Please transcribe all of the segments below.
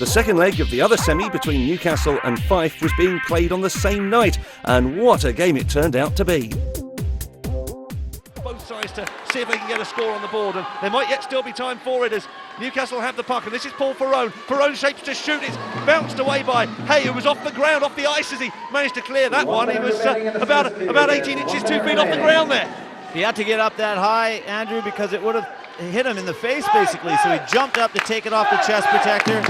The second leg of the other semi between Newcastle and Fife was being played on the same night, and what a game it turned out to be. Both sides to see if they can get a score on the board, and there might yet still be time for it as Newcastle have the puck, and this is Paul Ferrone. Ferrone shapes to shoot, it's bounced away by Hay, who was off the ground, off the ice as he managed to clear that one. He was about 18 inches, 2 feet off the ground there. He had to get up that high, Andrew, because it would have hit him in the face basically, so he jumped up to take it off the chest protector.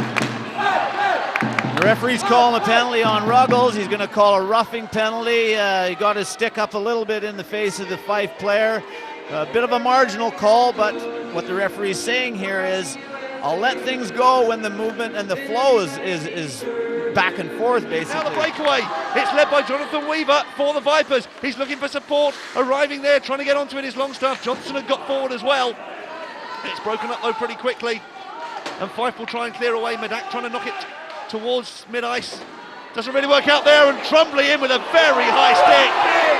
The referee's calling a penalty on Ruggles. He's going to call a roughing penalty. He got his stick up a little bit in the face of the Fife player. A bit of a marginal call, but what the referee's saying here is, I'll let things go when the movement and the flow is back and forth, basically. Now the breakaway. It's led by Jonathan Weaver for the Vipers. He's looking for support, arriving there, trying to get onto it is Longstaff. Johnson had got forward as well. It's broken up though pretty quickly, and Fife will try and clear away. Medak trying to knock it towards mid-ice. Doesn't really work out there, and Trumbly in with a very high stick,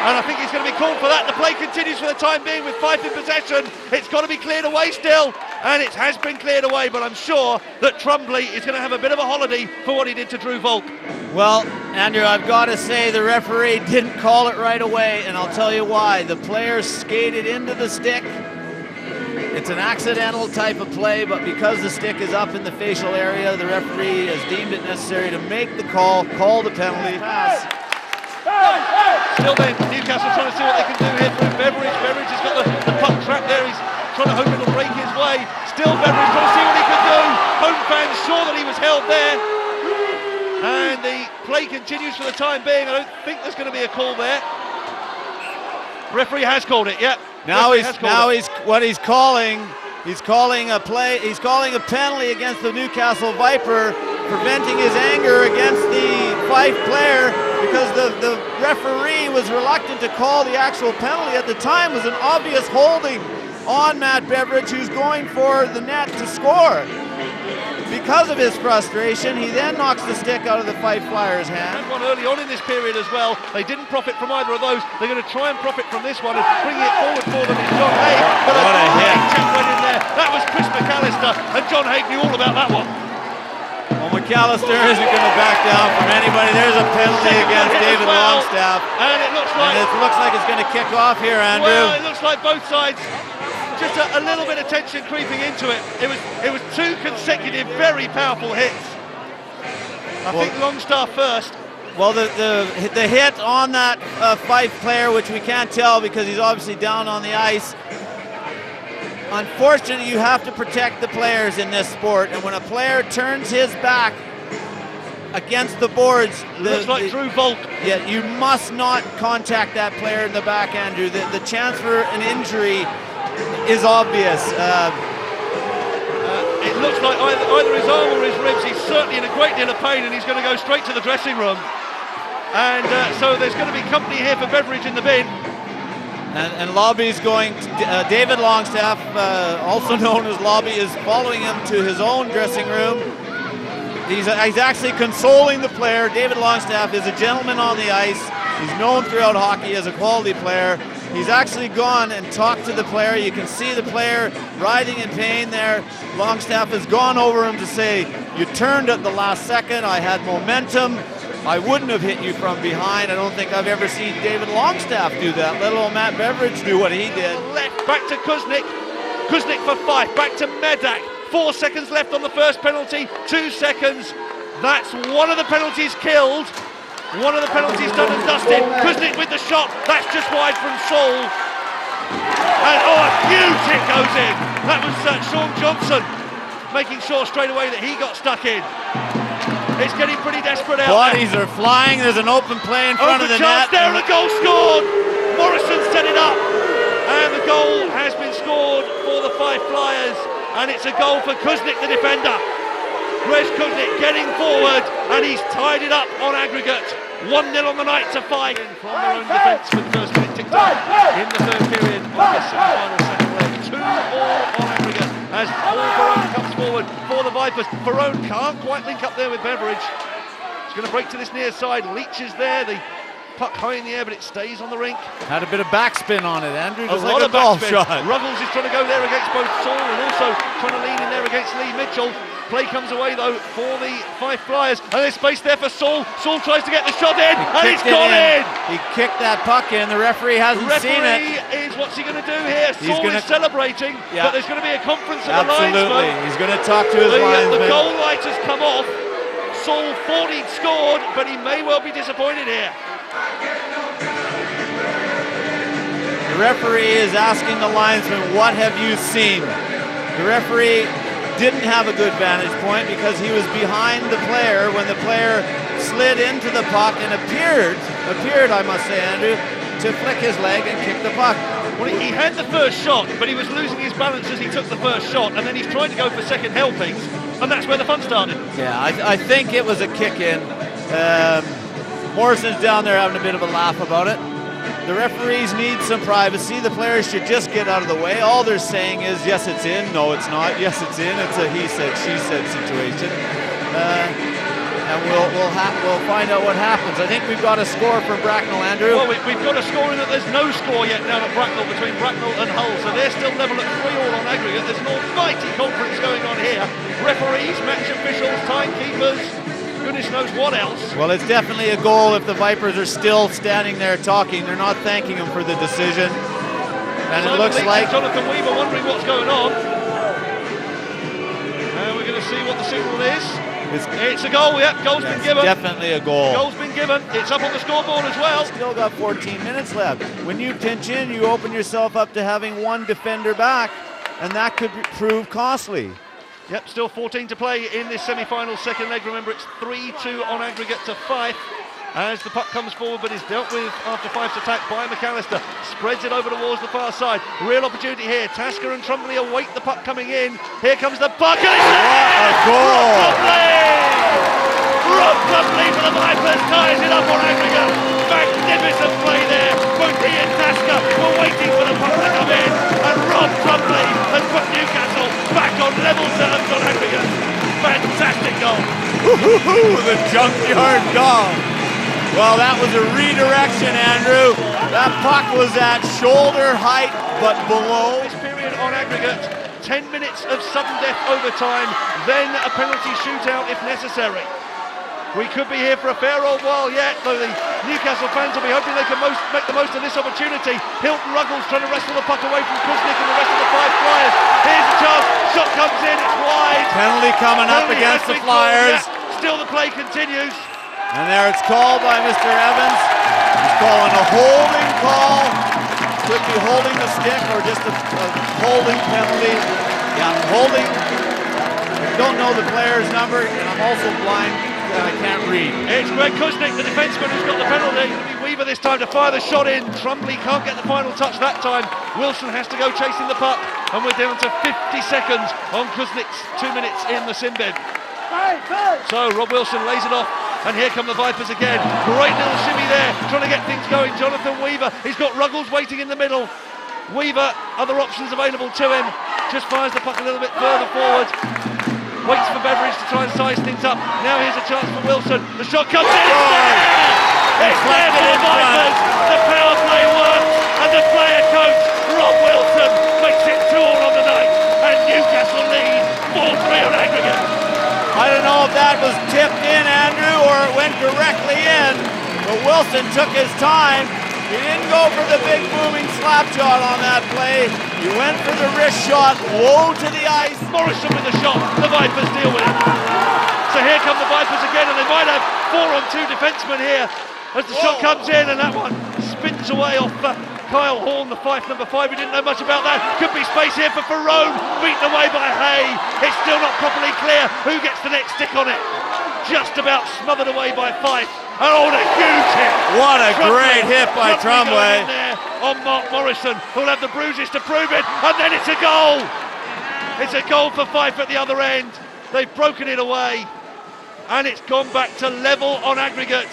and I think he's going to be called for that. The play continues for the time being with Fife in possession. It's got to be cleared away still, and it has been cleared away, but I'm sure that Trumbly is going to have a bit of a holiday for what he did to Drew Volk. Well, Andrew, I've got to say the referee didn't call it right away, and I'll tell you why. The player skated into the stick. It's an accidental type of play, but because the stick is up in the facial area, the referee has deemed it necessary to make the call the penalty. Still then, Newcastle trying to see what they can do here through Beveridge. Beveridge has got the puck trapped there. He's trying to hope it'll break his way. Still Beveridge trying to see what he can do. Home fans saw that he was held there. And the play continues for the time being. I don't think there's going to be a call there. Referee has called it, yeah. Now he's calling a penalty against the Newcastle Viper, preventing his anger against the Fife player, because the referee was reluctant to call the actual penalty. At the time, it was an obvious holding on Matt Beveridge, who's going for the net to score. Because of his frustration, he then knocks the stick out of the Fife Flyers' hand. And one early on in this period as well. They didn't profit from either of those. They're going to try and profit from this one, and bringing it forward for them is John Hay. But what a hit! Went in there. That was Chris McAllister, and John Hay knew all about that one. Well, McAllister isn't going to back down from anybody. There's a penalty against David Longstaff, and it looks like it's going to kick off here, Andrew. Well, it looks like both sides. Just a little bit of tension creeping into it. It was two consecutive very powerful hits. I think Longstaff first. Well, the hit on that Fife player, which we can't tell because he's obviously down on the ice. Unfortunately, you have to protect the players in this sport, and when a player turns his back against the boards, looks like Drew Volk. Yeah, you must not contact that player in the back, Andrew. The chance for an injury is obvious. It looks like either his arm or his ribs. He's certainly in a great deal of pain, and he's going to go straight to the dressing room. And so there's going to be company here for Beveridge in the bin. And Lobby's going to, David Longstaff, also known as Lobby, is following him to his own dressing room. He's actually consoling the player. David Longstaff is a gentleman on the ice. He's known throughout hockey as a quality player. He's actually gone and talked to the player. You can see the player writhing in pain there. Longstaff has gone over him to say, you turned at the last second, I had momentum, I wouldn't have hit you from behind. I don't think I've ever seen David Longstaff do that, let alone Matt Beveridge do what he did. Left, back to Kuznick. Kuznick for Fife, back to Medak. 4 seconds left on the first penalty, 2 seconds. That's one of the penalties killed. One of the penalties done and dusted. Kuznick with the shot. That's just wide from Saul. And a huge hit goes in. That was Sean Johnson making sure straight away that he got stuck in. It's getting pretty desperate out there. Bodies are flying. There's an open play in front of the net. There, and a goal scored. Morrison set it up. And the goal has been scored for the Fife Flyers. And it's a goal for Kuznick, the defender. Greg Kuznick getting forward, and he's tied it up on aggregate. 1-0 on the night to Fife. From their own defence with the first minute ticked off in the third period of this final second leg. 2-2 on aggregate as Paul Ferrone comes forward for the Vipers. Ferrone can't quite link up there with Beveridge. He's going to break to this near side. Leach is there. The puck high in the air, but it stays on the rink. Had a bit of backspin on it, Andrew. A lot of backspin. Ruggles is trying to go there against both Saul and also trying to lean in there against Lee Mitchell. Play comes away though for the Fife Flyers, and there's space there for Saul. Saul tries to get the shot in, and it's gone in. He kicked that puck in. The referee hasn't seen it. Referee is, what's he going to do here? Saul is celebrating, but there's going to be a conference of the linesmen. Absolutely, he's going to talk to his linesman. The goal light has come off. Saul thought he'd scored, but he may well be disappointed here. The referee is asking the linesman, what have you seen? The referee didn't have a good vantage point because he was behind the player when the player slid into the puck and appeared, I must say, Andrew, to flick his leg and kick the puck. Well, he had the first shot, but he was losing his balance as he took the first shot, and then he's trying to go for second helpings, and that's where the fun started. Yeah, I think it was a kick-in. Morrison's down there having a bit of a laugh about it. The referees need some privacy. The players should just get out of the way. All they're saying is, yes, it's in. No, it's not. Yes, it's in. It's a he said, she said situation. And we'll find out what happens. I think we've got a score from Bracknell, Andrew. Well, we've got a score in that there's no score yet down at Bracknell between Bracknell and Hull, so they're still level at 3-all on aggregate. There's an almighty conference going on here. Referees, match officials, timekeepers, goodness knows what else. Well, it's definitely a goal if the Vipers are still standing there talking. They're not thanking him for the decision. And so it looks like Jonathan Weaver wondering what's going on. And we're going to see what the signal is. It's a goal, yep, goal's been given. Definitely a goal. Goal's been given, it's up on the scoreboard as well. Still got 14 minutes left. When you pinch in, you open yourself up to having one defender back, and that could prove costly. Yep, still 14 to play in this semi-final second leg. Remember, it's 3-2 on aggregate to Fife as the puck comes forward, but is dealt with after Fife's attack by McAllister. Spreads it over towards the far side. Real opportunity here. Tasker and Trumbley await the puck coming in. Here comes the puck, and it's a goal! Rob Trumbley for the Vipers ties it up on aggregate. Magnificent play there. Both he and Tasker were waiting for the puck to come in, and Rob Trumbley has put Newcastle back on level terms on aggregate. Fantastic goal. The junkyard dog. Well, that was a redirection, Andrew. That puck was at shoulder height, but below. This period on aggregate, 10 minutes of sudden death overtime, then a penalty shootout if necessary. We could be here for a fair old while yet, though the Newcastle fans will be hoping they can make the most of this opportunity. Hilton Ruggles trying to wrestle the puck away from Kuznick and the rest of the Fife Flyers. Here's a chance, shot comes in, it's wide. Penalty coming up against the Flyers. Still the play continues. And there it's called by Mr. Evans. He's calling a holding call. Could be holding the stick or just a holding penalty. Yeah, holding. I don't know the player's number, and I'm also blind. I can't read. It's Greg Kuznick, the defenseman, who's got the penalty. It'll be Weaver this time to fire the shot in. Trumbley can't get the final touch that time. Wilson has to go chasing the puck, and we're down to 50 seconds on Kuznick's 2 minutes in the sin bin. So Rob Wilson lays it off, and here come the Vipers again. Great little shimmy there, trying to get things going. Jonathan Weaver, he's got Ruggles waiting in the middle. Weaver, other options available to him, just fires the puck a little bit further forward. Waits for Beveridge to try and size things up. Now here's a chance for Wilson. The shot comes in. It's there for the Vipers. The power play works, and the player coach, Rob Wilson, makes it 2-all on the night, and Newcastle lead 4-3 on aggregate. I don't know if that was tipped in, Andrew, or it went directly in, but Wilson took his time. He didn't go for the big moving slap shot on that play. He went for the wrist shot, low to the ice. Morrison with the shot, the Vipers deal with it. So here come the Vipers again, and they might have 4-on-2 defensemen here as the shot comes in, and that one spins away off Kyle Horn, the Fife number 5. We didn't know much about that. Could be space here for Ferrone, beaten away by Hay. It's still not properly clear who gets the next stick on it. Just about smothered away by Fife. Oh, what a huge hit! What a great hit by Trumbley. On Mark Morrison, who'll have the bruises to prove it, and then it's a goal! It's a goal for Fife at the other end. They've broken it away, and it's gone back to level on aggregate.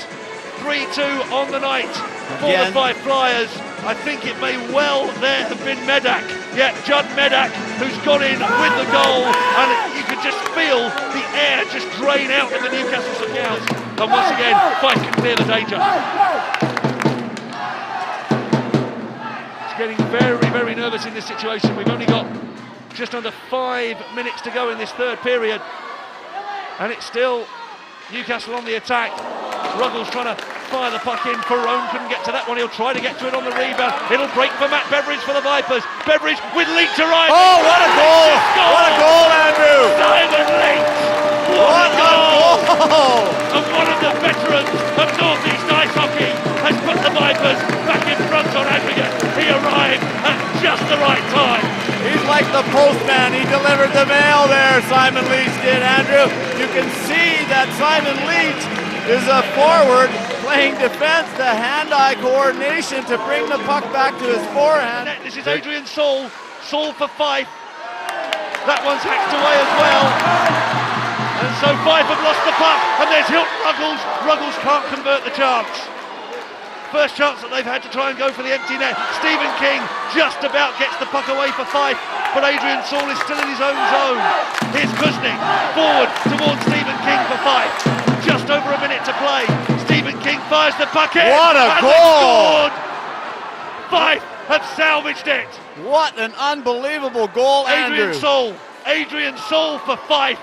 3-2 on the night for the Fife Flyers. I think it may well there have been Medak. Yeah, Judd Medak, who's gone in with the goal, and you could just feel the air just drain out of the Newcastle supporters. And once again, Fife can clear the danger. It's getting very, very nervous in this situation. We've only got just under 5 minutes to go in this third period. And it's still Newcastle on the attack. Ruggles trying to fire the puck in. Perrone couldn't get to that one. He'll try to get to it on the rebound. It'll break for Matt Beveridge for the Vipers. Beveridge with Leach arriving. Oh, what a goal! What a goal, Andrew! Simon Leach! What a goal! And one of the veterans of North East Ice Hockey has put the Vipers back in front on aggregate. He arrived at just the right time. He's like the postman. He delivered the mail there, Simon Leach did, Andrew. You can see that Simon Leach is a forward playing defense, the hand-eye coordination to bring the puck back to his forehand. This is Adrian Saul. Saul for Fife. That one's hacked away as well. And so Fife have lost the puck, and there's Hilton Ruggles. Ruggles can't convert the chance. First chance that they've had to try and go for the empty net. Stephen King just about gets the puck away for Fife, but Adrian Saul is still in his own zone. Here's Kuznick forward towards Stephen King for Fife. Just over a minute to play. Stephen King fires the puck in. What a goal! Fife have salvaged it. What an unbelievable goal, Andrew. Adrian Saul for Fife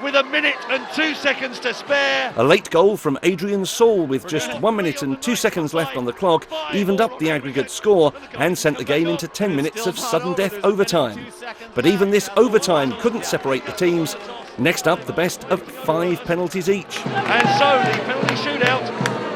with a minute and 2 seconds to spare. A late goal from Adrian Saul with just 1 minute and 2 seconds left on the clock evened up the aggregate score and sent the game into 10 minutes of sudden death overtime. But even this overtime couldn't separate the teams. Next up, the best of 5 penalties each. And so the penalty shootout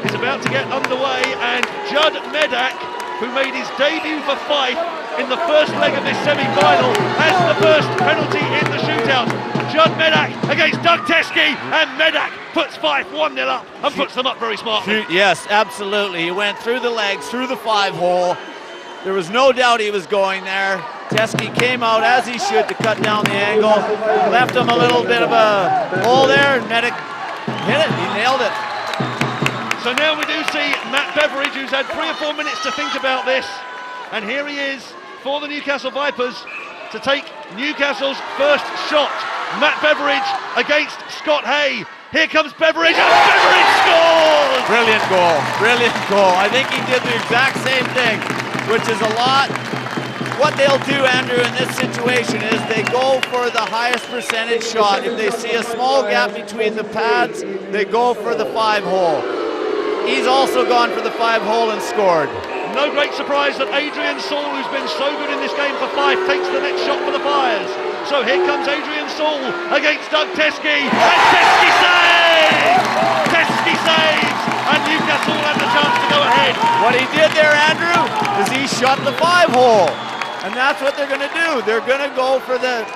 is about to get underway, and Judd Medak, who made his debut for Fife in the first leg of this semi-final, has the first penalty in the shootout. Judd Medak against Doug Teskey, and Medak puts Fife 1-0 up and puts them up very smartly. Yes, absolutely. He went through the legs, through the 5-hole. There was no doubt he was going there. Teskey came out as he should to cut down the angle. Left him a little bit of a hole there, and Medak hit it. He nailed it. So now we do see Matt Beveridge, who's had 3 or 4 minutes to think about this. And here he is for the Newcastle Vipers to take Newcastle's first shot. Matt Beveridge against Scott Hay. Here comes Beveridge, and Beveridge scores! Brilliant goal, brilliant goal. I think he did the exact same thing, which is a lot. What they'll do, Andrew, in this situation is they go for the highest percentage shot. If they see a small gap between the pads, they go for the 5-hole. He's also gone for the 5-hole and scored. No great surprise that Adrian Saul, who's been so good in this game for Fife, takes the next shot for the Flyers. So here comes Adrian Saul against Doug Teskey, and Teskey saves! Teskey saves, and Newcastle will have the chance to go ahead. What he did there, Andrew, is he shot the 5-hole, and that's what they're going to do. They're going to go for the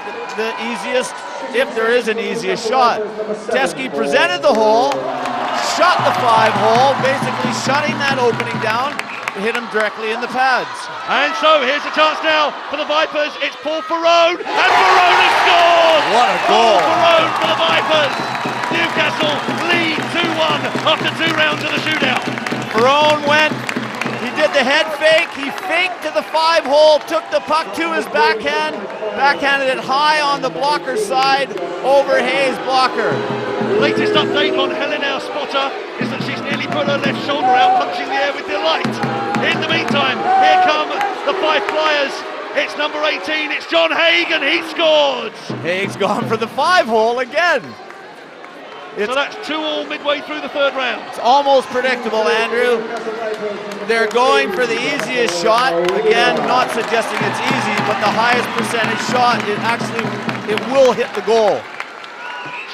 easiest, if there is an easiest shot. Teskey presented the hole, shot the 5-hole, basically shutting that opening down. Hit him directly in the pads. And so here's a chance now for the Vipers. It's Paul Perrone, and Perrone has scored! What a goal! Paul Perrone for the Vipers. Newcastle lead 2-1 after 2 rounds of the shootout. Perrone went, he did the head fake, he faked to the 5-hole, took the puck to his backhand, backhanded it high on the blocker side over Hayes' blocker. Latest update on Helena Spotter is that she's nearly put her left shoulder out, punching the air with delight. In the meantime, here come the Fife Flyers. It's number 18, it's John Haig, and he scores! Haig's gone for the 5-hole again. So that's 2-2 midway through the 3rd round. It's almost predictable, Andrew. They're going for the easiest shot. Again, not suggesting it's easy, but the highest percentage shot, it will hit the goal.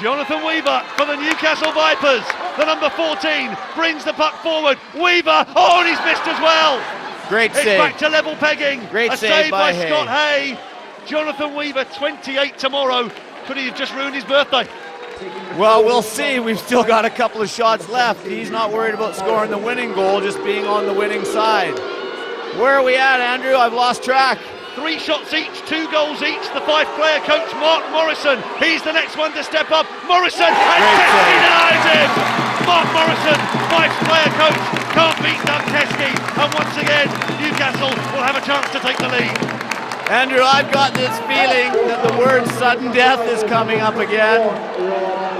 Jonathan Weaver for the Newcastle Vipers. The number 14 brings the puck forward. Weaver, oh, and he's missed as well. Great save. It's back to level pegging. Great A save by Scott Hay. Jonathan Weaver, 28 tomorrow. Could he have just ruined his birthday? Well, we'll see. We've still got a couple of shots left. He's not worried about scoring the winning goal, just being on the winning side. Where are we at, Andrew? I've lost track. 3 shots each, 2 goals each. The Fife-player coach, Mark Morrison. He's the next one to step up. Morrison, and Teskey denies him. Mark Morrison, Fife-player coach, can't beat Doug Teskey. And once again, Newcastle will have a chance to take the lead. Andrew, I've got this feeling that the word sudden death is coming up again.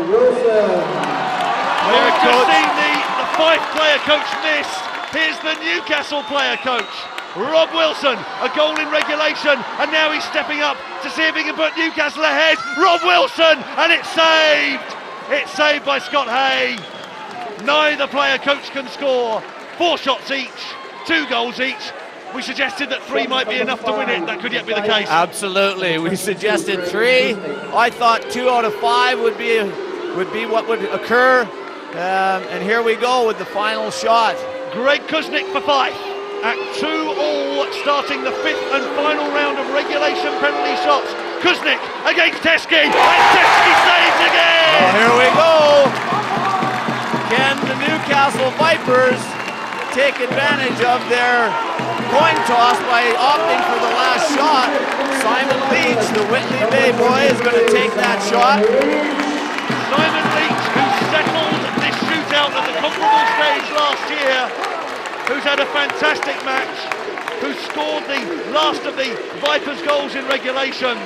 We've just seen the Fife-player coach miss. Here's the Newcastle player coach, Rob Wilson, a goal in regulation, and now he's stepping up to see if he can put Newcastle ahead. Rob Wilson, and it's saved. It's saved by Scott Hay. Neither player coach can score. 4 shots each, 2 goals each. We suggested that 3 might be enough to win it. That could yet be the case. Absolutely. We suggested 3. I thought 2 out of 5 would be what would occur. And here we go with the final shot. Greg Kuznick for Fife at 2-2, starting the 5th and final round of regulation penalty shots. Kuznick against Teskey, and Teskey saves again! Oh, here we go. Can the Newcastle Vipers take advantage of their coin toss by opting for the last shot? Simon Leach, the Whitley Bay boy, is going to take that shot. Simon Leach, who settled this shootout at the comparable stage last year, who's had a fantastic match, who scored the last of the Vipers' goals in regulation.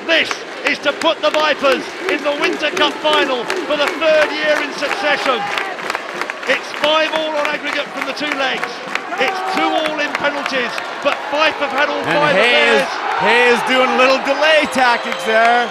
This is to put the Vipers in the Winter Cup final for the 3rd year in succession. It's 5-all on aggregate from the 2 legs. It's 2-all in penalties, but Fife have had all 5 of theirs. Hayes doing little delay tactics there.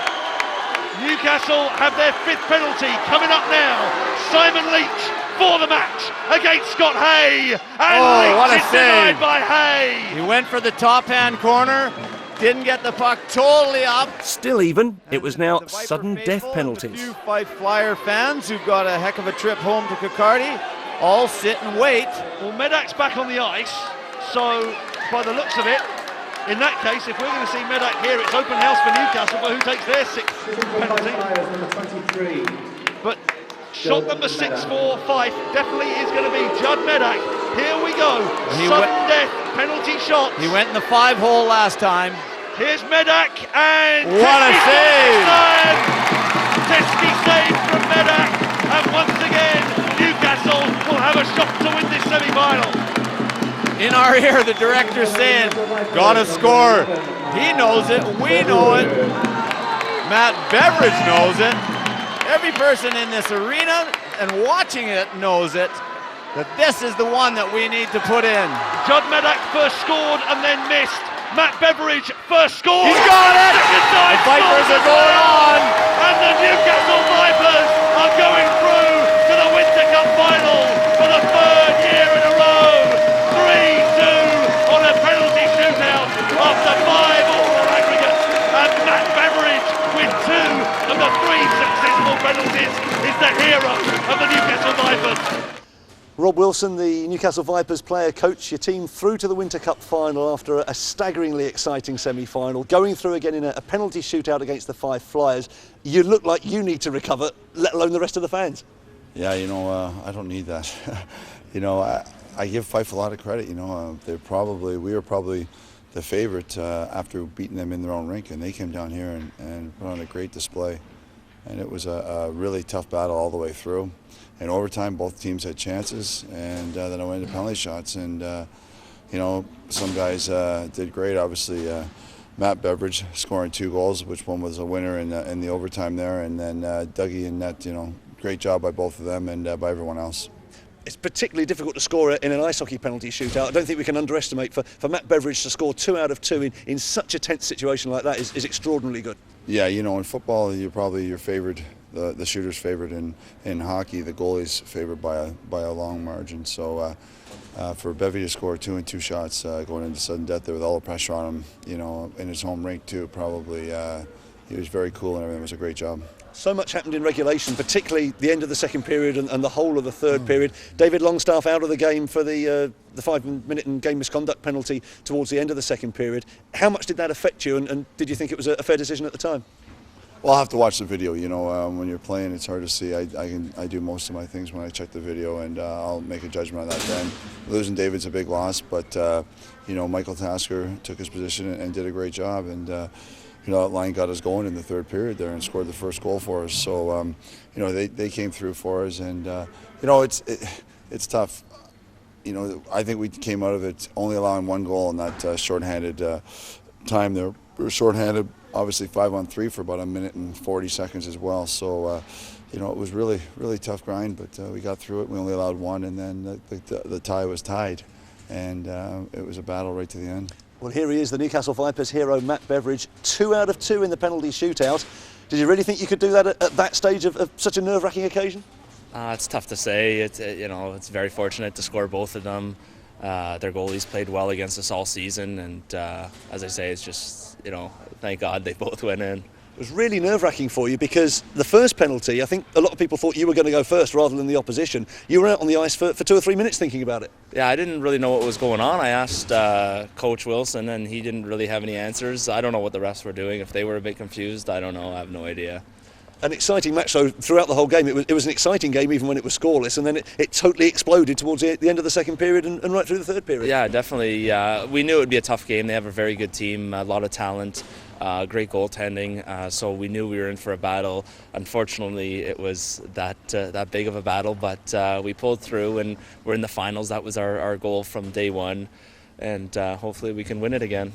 Newcastle have their 5th penalty coming up now. Simon Leach for the match against Scott Hay, and Leach is denied by Hay. He went for the top hand corner, didn't get the puck totally up. Still even, it was now sudden death penalties. A few Fife Flyer fans who've got a heck of a trip home to Kirkcaldy all sit and wait. Well, Medak's back on the ice, so by the looks of it, in that case, if we're going to see Medak here, it's open house for Newcastle, but who takes their 6th penalty? But shot number 6 for Fife definitely is going to be Judd Medak. Here we go, sudden death penalty shots. He went in the 5-hole last time. Here's Medak, and what a save! Teskey save from Medak, and once again Newcastle will have a shot to win this semi-final. In our ear, the director's saying, gotta score. He knows it, we know it. Matt Beveridge knows it. Every person in this arena and watching it knows it, that this is the one that we need to put in. Judd Medak first scored and then missed. Matt Beveridge first scored. He's got it! The Vipers are going on! And the Newcastle Vipers are going through to the Winter Cup final for the 3rd year in a row. 3-2 on a penalty shootout after 5-all on aggregate. And Matt Beveridge, with 2 of the 3 successful penalties, is the hero of the Newcastle Vipers. Rob Wilson, the Newcastle Vipers player coach, your team through to the Winter Cup final after a staggeringly exciting semi-final, going through again in a penalty shootout against the Fife Flyers. You look like you need to recover, let alone the rest of the fans. Yeah, I don't need that. I give Fife a lot of credit. We were probably the favourite after beating them in their own rink, and they came down here and put on a great display. And it was a really tough battle all the way through. In overtime, both teams had chances, and then I went into penalty shots. And some guys did great. Obviously, Matt Beveridge scoring 2 goals, which one was a winner in the overtime there, and then Dougie and net. Great job by both of them and by everyone else. It's particularly difficult to score in an ice hockey penalty shootout. I don't think we can underestimate for Matt Beveridge to score 2 out of 2 in such a tense situation like that is extraordinarily good. Yeah, in football, you're probably your favored. The shooter's favored. In hockey, the goalie's favored by a long margin. So for Bevy to score 2 and 2 shots going into sudden death there with all the pressure on him, in his home rink too, probably he was very cool and everything. It was a great job. So much happened in regulation, particularly the end of the second period and the whole of the third period. David Longstaff out of the game for the 5-minute and game misconduct penalty towards the end of the second period. How much did that affect you, and did you think it was a fair decision at the time? Well, I'll have to watch the video. When you're playing, it's hard to see. I do most of my things when I check the video, and I'll make a judgment on that then. Losing David's a big loss, but Michael Tasker took his position and did a great job, and that line got us going in the third period there and scored the first goal for us. So they came through for us, and it's tough. I think we came out of it only allowing 1 goal in that shorthanded time there. We were shorthanded, obviously 5-on-3 for about 1 minute and 40 seconds as well. So, it was really, really tough grind, but we got through it. We only allowed 1, and then the tie was tied, and it was a battle right to the end. Well, here he is, the Newcastle Vipers hero, Matt Beveridge, 2 out of 2 in the penalty shootout. Did you really think you could do that at that stage of such a nerve-wracking occasion? It's tough to say. It's very fortunate to score both of them. Their goalies played well against us all season, and as I say, it's just, thank God they both went in. It was really nerve-wracking for you because the first penalty, I think a lot of people thought you were going to go first rather than the opposition. You were out on the ice for 2 or 3 minutes thinking about it. Yeah, I didn't really know what was going on. I asked Coach Wilson, and he didn't really have any answers. I don't know what the refs were doing. If they were a bit confused, I don't know. I have no idea. An exciting match, though, throughout the whole game. It was an exciting game even when it was scoreless, and then it totally exploded towards the end of the second period and right through the third period. Yeah, definitely. We knew it would be a tough game. They have a very good team, a lot of talent. Great goaltending, so we knew we were in for a battle. Unfortunately, it was that big of a battle, but we pulled through and we're in the finals. That was our goal from day one, and hopefully we can win it again.